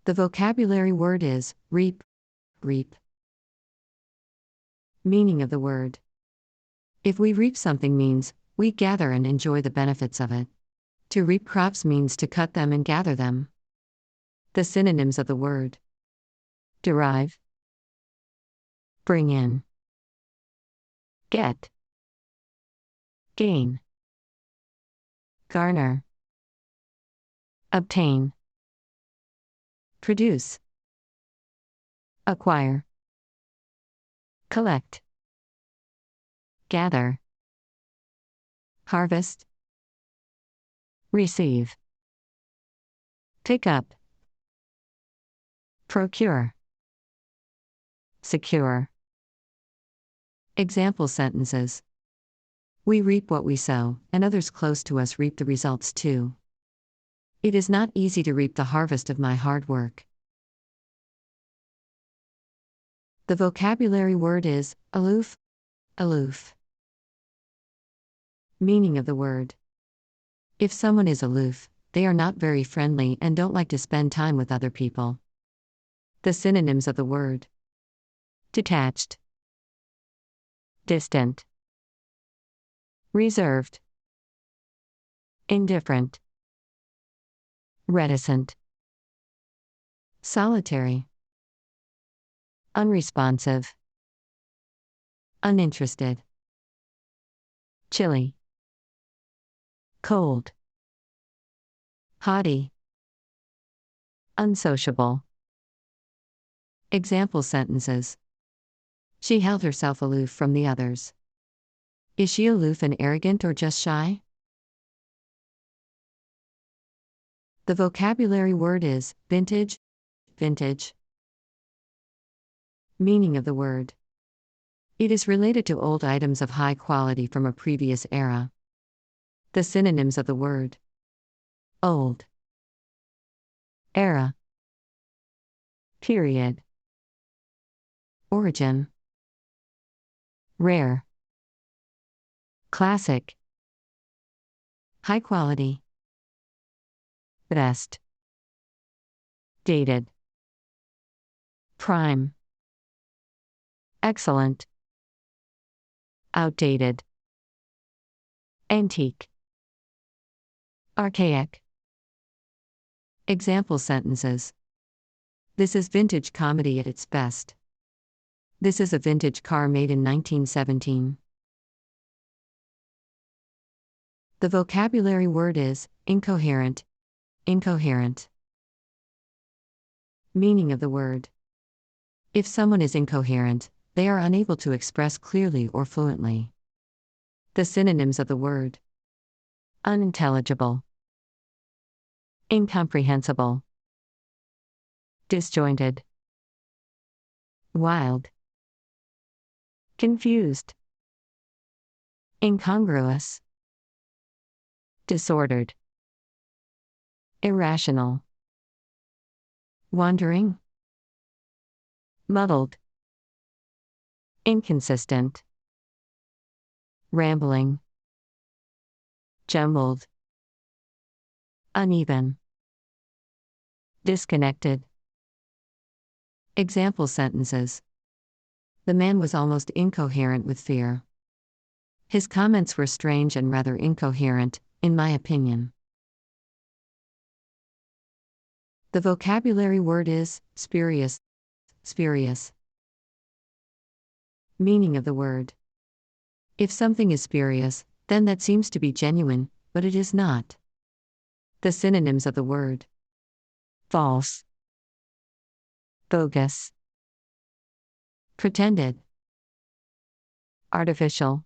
The vocabulary word is reap, reap. Meaning of the word. If we reap something means we gather and enjoy the benefits of it. To reap crops means to cut them and gather them. The synonyms of the word. Derive, bring in, get, gain, garner, obtain, produce, acquire, collect, gather, harvest, receive, pick up, procure, secure. Example sentences. We reap what we sow, and others close to us reap the results too. It is not easy to reap the harvest of my hard work. The vocabulary word is aloof, aloof. Meaning of the word. If someone is aloof, they are not very friendly and don't like to spend time with other people. The synonyms of the word. Detached, distant, reserved, indifferent, reticent, solitary, unresponsive, uninterested, chilly, cold, haughty, unsociable. Example sentences. She held herself aloof from the others. Is she aloof and arrogant or just shy? The vocabulary word is vintage, vintage. Meaning of the word. It is related to old items of high quality from a previous era. The synonyms of the word. Old, era, period, origin, rare, classic, high quality, best, dated, prime, excellent, outdated, antique, archaic. Example sentences. This is vintage comedy at its best. This is a vintage car made in 1917. The vocabulary word is incoherent, incoherent. Meaning of the word. If someone is incoherent, they are unable to express clearly or fluently. The synonyms of the word. Unintelligible, incomprehensible, disjointed, wild, confused, incongruous, disordered, irrational, wandering, muddled, inconsistent, rambling, jumbled, uneven, disconnected. Example sentences. The man was almost incoherent with fear. His comments were strange and rather incoherent, in my opinion. The vocabulary word is spurious, spurious. Meaning of the word. If something is spurious, then that seems to be genuine, but it is not. The synonyms of the word. False, bogus, pretended, artificial,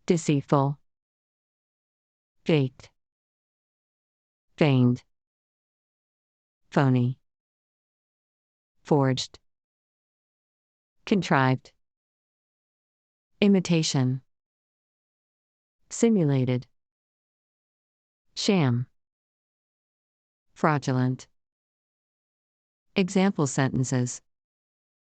deceitful, faked, feigned, phony, forged, contrived, imitation, simulated, sham, fraudulent. Example sentences.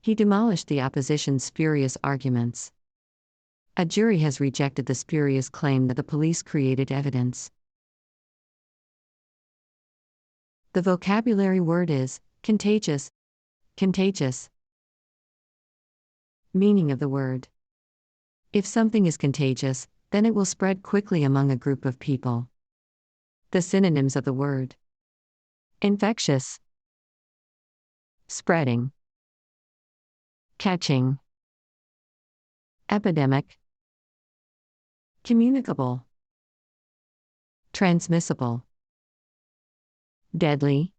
He demolished the opposition's spurious arguments. A jury has rejected the spurious claim that the police created evidence. The vocabulary word is contagious. Contagious. Meaning of the word. If something is contagious, then it will spread quickly among a group of people. The synonyms of the word: infectious, spreading, catching, epidemic, communicable, transmissible, deadly,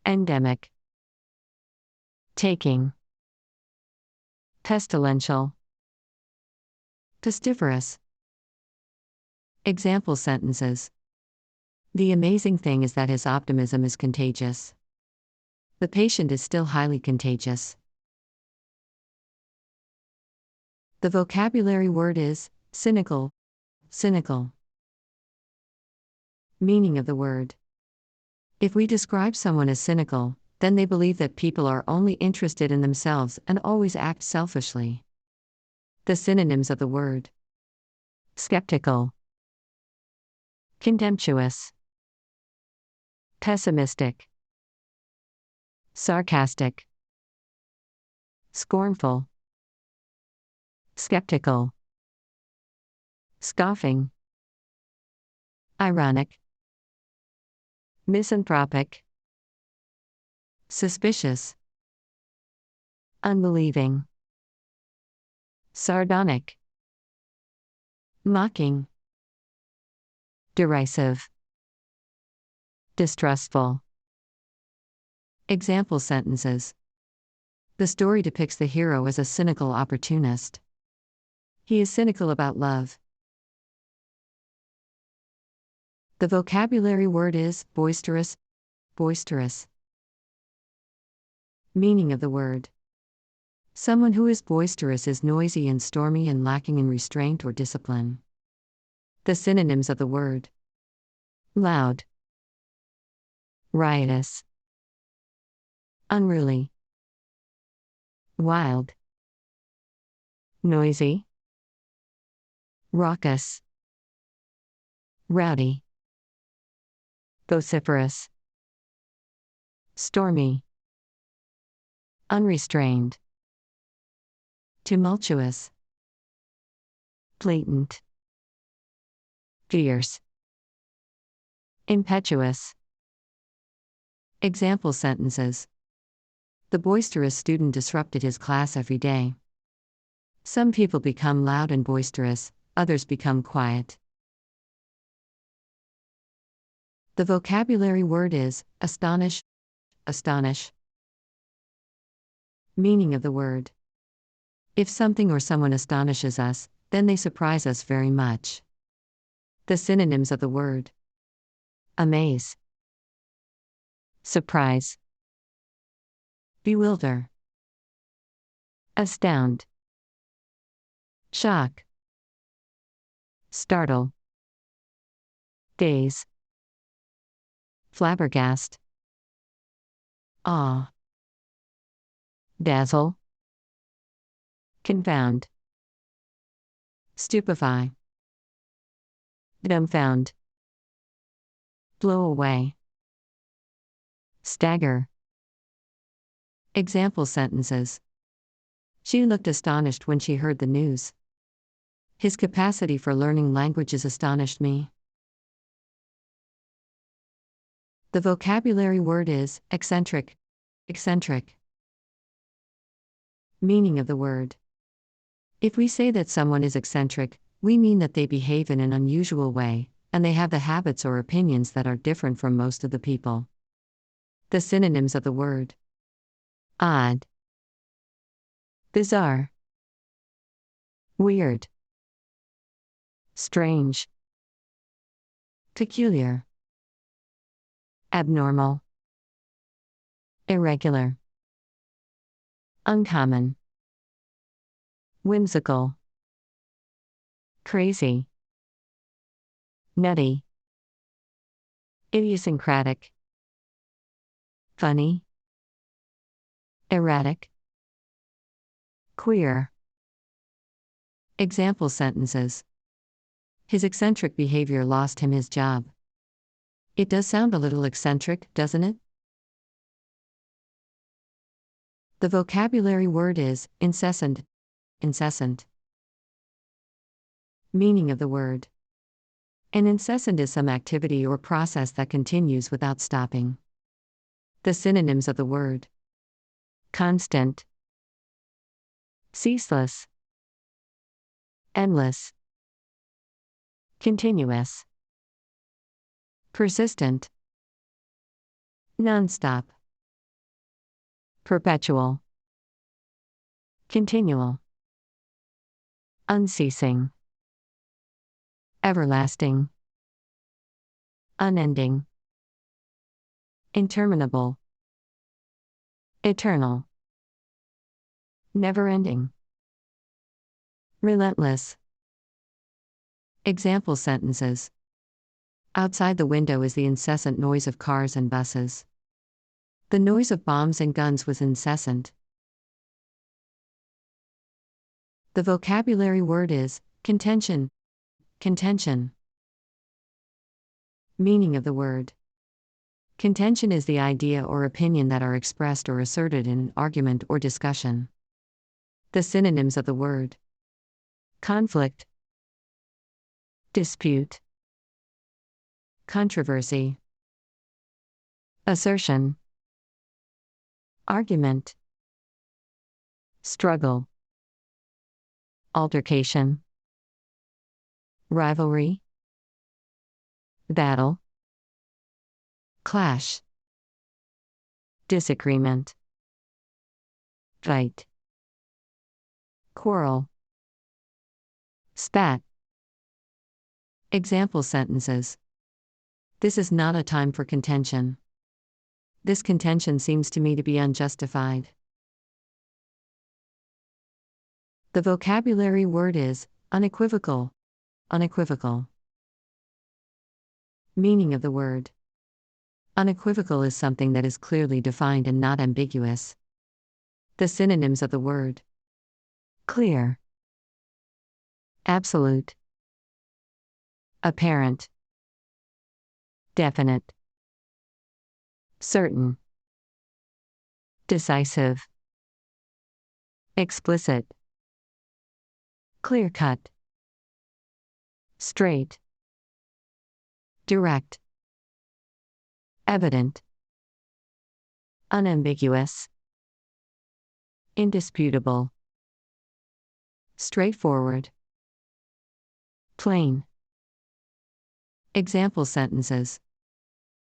endemic, taking, pestilential, pestiferous. Example sentences. The amazing thing is that his optimism is contagious. The patient is still highly contagious. The vocabulary word is cynical. Cynical. Meaning of the word. If we describe someone as cynical, then they believe that people are only interested in themselves and always act selfishly. The synonyms of the word: skeptical, contemptuous, pessimistic, sarcastic, scornful, skeptical, scoffing, ironic, misanthropic, suspicious, unbelieving, sardonic, mocking, derisive, distrustful. Example sentences. The story depicts the hero as a cynical opportunist. He is cynical about love. The vocabulary word is boisterous. Boisterous. Meaning of the word. Someone who is boisterous is noisy and stormy and lacking in restraint or discipline. The synonyms of the word: loud, riotous, unruly, wild, noisy, raucous, rowdy, vociferous, stormy, unrestrained, tumultuous, blatant, fierce, impetuous. Example sentences. The boisterous student disrupted his class every day. Some people become loud and boisterous, others become quiet. The vocabulary word is astonish. Astonish. Meaning of the word. If something or someone astonishes us, then they surprise us very much. The synonyms of the word: amaze, surprise, bewilder, astound, shock, startle, daze, flabbergast, awe, dazzle, confound, stupefy, dumbfound, blow away, stagger. Example sentences. She looked astonished when she heard the news. His capacity for learning languages astonished me. The vocabulary word is eccentric. Eccentric. Meaning of the word. If we say that someone is eccentric, we mean that they behave in an unusual way, and they have the habits or opinions that are different from most of the people. The synonyms of the word: odd, bizarre, weird, strange, peculiar, abnormal, irregular, uncommon, whimsical, crazy, nutty, idiosyncratic, funny, erratic, queer. Example sentences. His eccentric behavior lost him his job. It does sound a little eccentric, doesn't it? The vocabulary word is incessant. Incessant. Meaning of the word. An incessant is some activity or process that continues without stopping. The synonyms of the word: constant, ceaseless, endless, continuous, persistent, nonstop, perpetual, continual, unceasing, everlasting, unending, interminable, eternal, never-ending, relentless. Example sentences. Outside the window is the incessant noise of cars and buses. The noise of bombs and guns was incessant. The vocabulary word is contention. Contention. Meaning of the word. Contention is the idea or opinion that are expressed or asserted in an argument or discussion. The synonyms of the word: conflict, dispute, controversy, assertion, argument, struggle, altercation, rivalry, battle, clash, disagreement, fight, quarrel, spat. Example sentences. This is not a time for contention. This contention seems to me to be unjustified. The vocabulary word is unequivocal. Unequivocal. Meaning of the word. Unequivocal is something that is clearly defined and not ambiguous. The synonyms of the word: clear, absolute, apparent, definite, certain, decisive, explicit, clear-cut, straight, direct, evident, unambiguous, indisputable, straightforward, plain. Example sentences.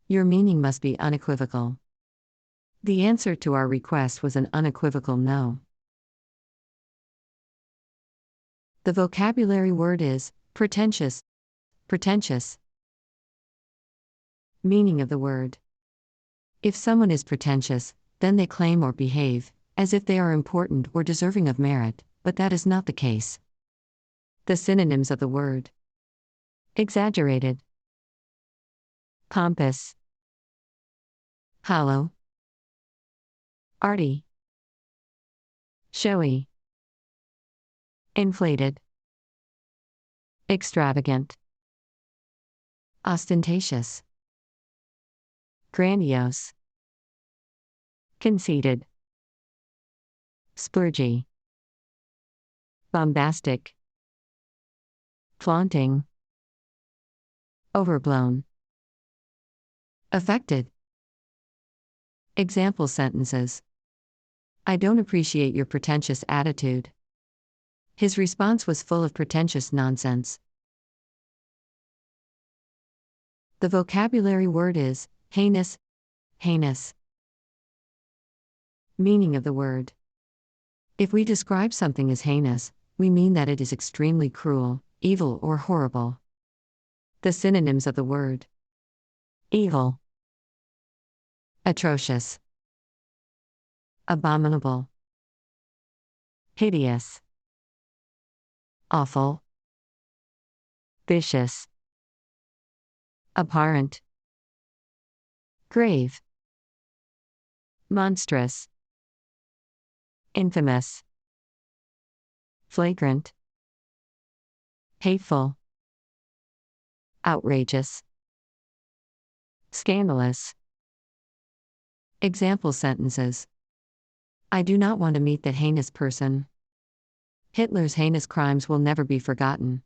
Your meaning must be unequivocal. The answer to our request was an unequivocal no. The vocabulary word is pretentious. Pretentious. Meaning of the word. If someone is pretentious, then they claim or behave as if they are important or deserving of merit, but that is not the case. The synonyms of the word: exaggerated, pompous, hollow, arty, showy, inflated, extravagant, ostentatious, grandiose, conceited, splurgy, bombastic, flaunting, overblown, affected. Example sentences. I don't appreciate your pretentious attitude. His response was full of pretentious nonsense. The vocabulary word is heinous. Heinous. Meaning of the word. If we describe something as heinous, we mean that it is extremely cruel, evil, or horrible. The synonyms of the word: evil, atrocious, abominable, hideous, awful, vicious, abhorrent, grave, monstrous, infamous, flagrant, hateful, outrageous, Scandalous. Example sentences. I do not want to meet that heinous person. Hitler's heinous crimes will never be forgotten.